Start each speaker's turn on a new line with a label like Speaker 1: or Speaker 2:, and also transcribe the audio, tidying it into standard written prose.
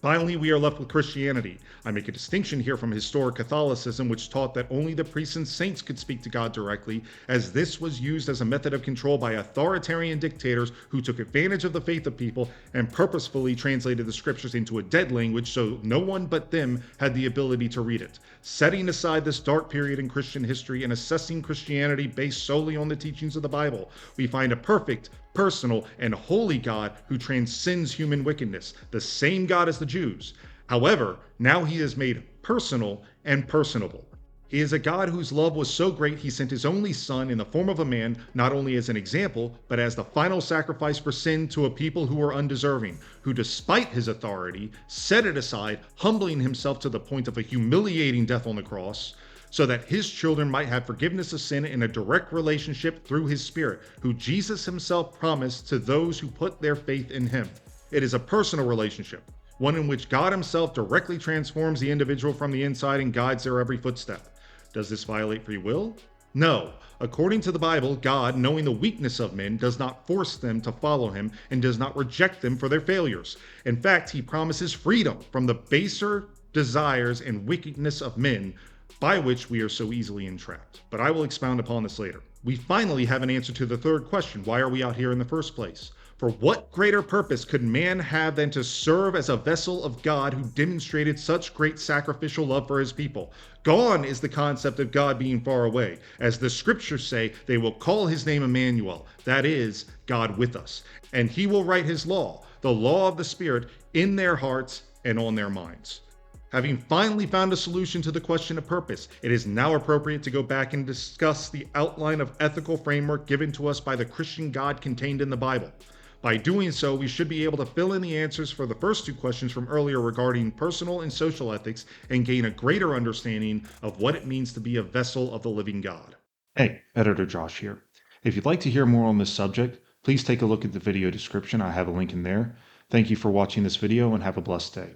Speaker 1: Finally, we are left with Christianity. I make a distinction here from historic Catholicism, which taught that only the priests and saints could speak to God directly, as this was used as a method of control by authoritarian dictators who took advantage of the faith of people and purposefully translated the scriptures into a dead language so no one but them had the ability to read it. Setting aside this dark period in Christian history and assessing Christianity based solely on the teachings of the Bible, we find a perfect, personal, and holy God who transcends human wickedness, the same God as the Jews. However, now he is made personal and personable. He is a God whose love was so great he sent his only Son in the form of a man, not only as an example, but as the final sacrifice for sin to a people who were undeserving, who despite his authority, set it aside, humbling himself to the point of a humiliating death on the cross, so that his children might have forgiveness of sin in a direct relationship through his Spirit, who Jesus himself promised to those who put their faith in him. It is a personal relationship, one in which God himself directly transforms the individual from the inside and guides their every footstep. Does this violate free will? No. According to the Bible, God, knowing the weakness of men, does not force them to follow him and does not reject them for their failures. In fact, he promises freedom from the baser desires and wickedness of men, by which we are so easily entrapped. But I will expound upon this later. We finally have an answer to the third question: why are we out here in the first place? For what greater purpose could man have than to serve as a vessel of God who demonstrated such great sacrificial love for his people? Gone is the concept of God being far away. As the scriptures say, they will call his name Emmanuel, that is, God with us. And he will write his law, the law of the Spirit, in their hearts and on their minds. Having finally found a solution to the question of purpose, it is now appropriate to go back and discuss the outline of ethical framework given to us by the Christian God contained in the Bible. By doing so, we should be able to fill in the answers for the first two questions from earlier regarding personal and social ethics and gain a greater understanding of what it means to be a vessel of the living God.
Speaker 2: Hey, Editor Josh here. If you'd like to hear more on this subject, please take a look at the video description. I have a link in there. Thank you for watching this video and have a blessed day.